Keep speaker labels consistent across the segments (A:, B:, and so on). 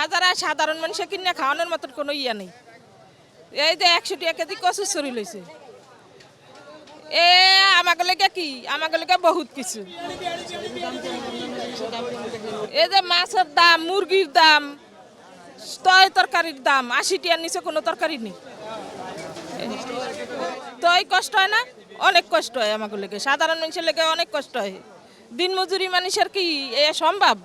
A: বাজারে সাধারণ মানুষে কিনে খাওয়ানোর মতন কোনো ইয়া নেই। এই যে 100 টাকা কেজি কচুর ছড়ি লইছে, এ আমাকে লেগে কি, আমাকে লেগে বহুত কিছু। এই যে মাছের দাম, মুরগির দাম, তরকারির দাম 80 টাকার নিচে কোনো তরকারি নেই। তো এই কষ্ট হয় না, অনেক কষ্ট হয় আমাকে লেগে, সাধারণ মানুষের লেগে অনেক কষ্ট হয়। দিন মজুরি মানুষের কি এ সম্ভব?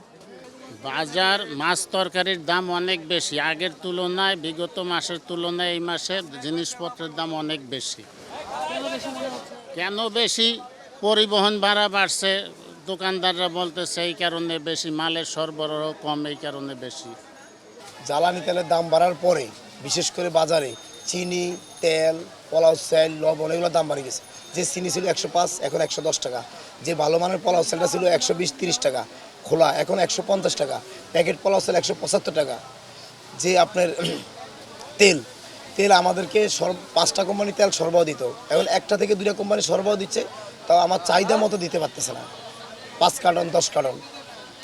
B: বাজার মাছ তরকারির দাম অনেক বেশি, আগের তুলনায় বিগত মাসের তুলনায় এই মাসে জিনিসপত্রের দাম অনেক বেশি। কেন বেশি? পরিবহন ভাড়া বাড়ছে, দোকানদাররা বলতেছে এই কারণে বেশি, মালের সরবরাহ কম এই কারণে বেশি।
C: জ্বালানি তেলের দাম বাড়ার পরে বিশেষ করে বাজারে চিনি, তেল, পোলাও চাল, লবণ এগুলোর দাম বাড়ে গেছে। যে চিনি ছিল 105, এখন 110 টাকা। যে ভালো মানের পোলাও চালটা ছিল 120-30 টাকা খোলা, এখন 150 টাকা। প্যাকেট পোলাও চাল 175 টাকা। যে আপনার তেল তেল আমাদেরকে 5টা কোম্পানি তেল সরবরাহ দিত, এখন 1টা থেকে 2টা কোম্পানি সরবরাহ দিচ্ছে, তাও আমার চাহিদা মতো দিতে পারতেছে না। 5 কার্টন 10 কার্টন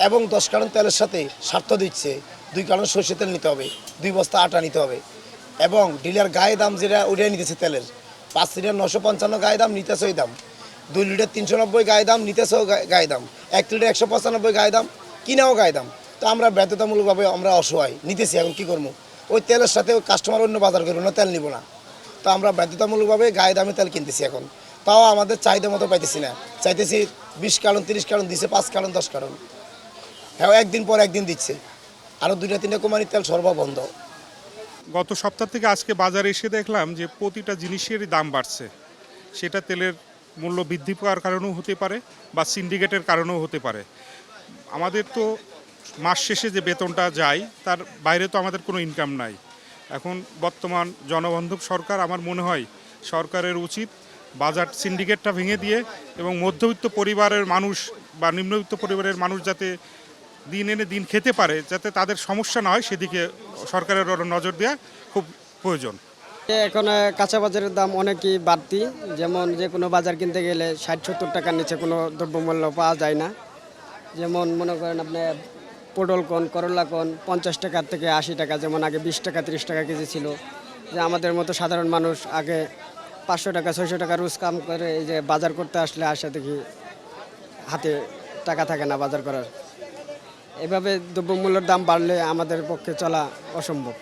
C: এবং 10 কার্টন তেলের সাথে স্বার্থ দিচ্ছে 2 কার্টন সরষে তেল নিতে হবে, 2 বস্তা আটা নিতে হবে, এবং ডিলার গায়ে দাম যেটা ওটাই নিতেছে তেলের 5 লিটার 955 গায়ে দাম, নিতেছে ওই দাম। 2 লিটার 390 গায়ে দাম, নিতেছেও গায়ে দাম। 1 লিটার 195 গায়ে দাম, কিনাও গায়ে দাম। তো আমরা বাধ্যতামূলকভাবে আমরা অসহায় নিতেছি, এখন কী করবো? ওই তেলের সাথে ওই কাস্টমার অন্য বাজার করবো না, তেল নিব না। তো আমরা বাধ্যতামূলকভাবে গায়ে দামে তেল কিনতেছি এখন, তাও আমাদের চাহিদা মতো পাইতেছি না। চাইতেছি 20 কার্টন 30 কার্টন দিচ্ছে, 5 কার্টন 10 কার্টন, হ্যাঁ একদিন পর একদিন দিচ্ছে। আরও 2-3টা কোম্পানির তেল সরবরাহ বন্ধ।
D: গত সপ্তাহ থেকে আজকে বাজারে এসে দেখলাম যে প্রতিটা জিনিসেরই দাম বাড়ছে। সেটা তেলের মূল্য বৃদ্ধি পাওয়ার কারণেও হতে পারে বা সিন্ডিকেটের কারণেও হতে পারে। আমাদের তো মাস শেষে যে বেতনটা যায় তার বাইরে তো আমাদের কোনো ইনকাম নাই। এখন বর্তমান জনবান্ধব সরকার, আমার মনে হয় সরকারের উচিত বাজার সিন্ডিকেটটা ভেঙে দিয়ে এবং মধ্যবিত্ত পরিবারের মানুষ বা নিম্নবিত্ত পরিবারের মানুষ যাতে দিন এনে দিন খেতে পারে, যাতে তাদের সমস্যা না হয়, সেদিকে সরকারের নজর দেওয়া খুব প্রয়োজন।
E: এখন কাঁচা বাজারের দাম অনেকই বাড়তি, যেমন যে কোনো বাজার কিনতে গেলে 60-70 টাকার নিচে কোনো দ্রব্যমূল্য পাওয়া যায় না। যেমন মনে করেন আপনি পটল কোন, করলা কোন 50 টাকার থেকে 80 টাকা, যেমন আগে 20 টাকা 30 টাকা কেজি ছিল। যে আমাদের মতো সাধারণ মানুষ আগে 500 টাকা 600 টাকা রোজ কাম করে, এই যে বাজার করতে আসলে আসে দেখি হাতে টাকা থাকে না বাজার করার। এভাবে দ্রব্যমূল্যের দাম বাড়লে আমাদের পক্ষে চলা অসম্ভব।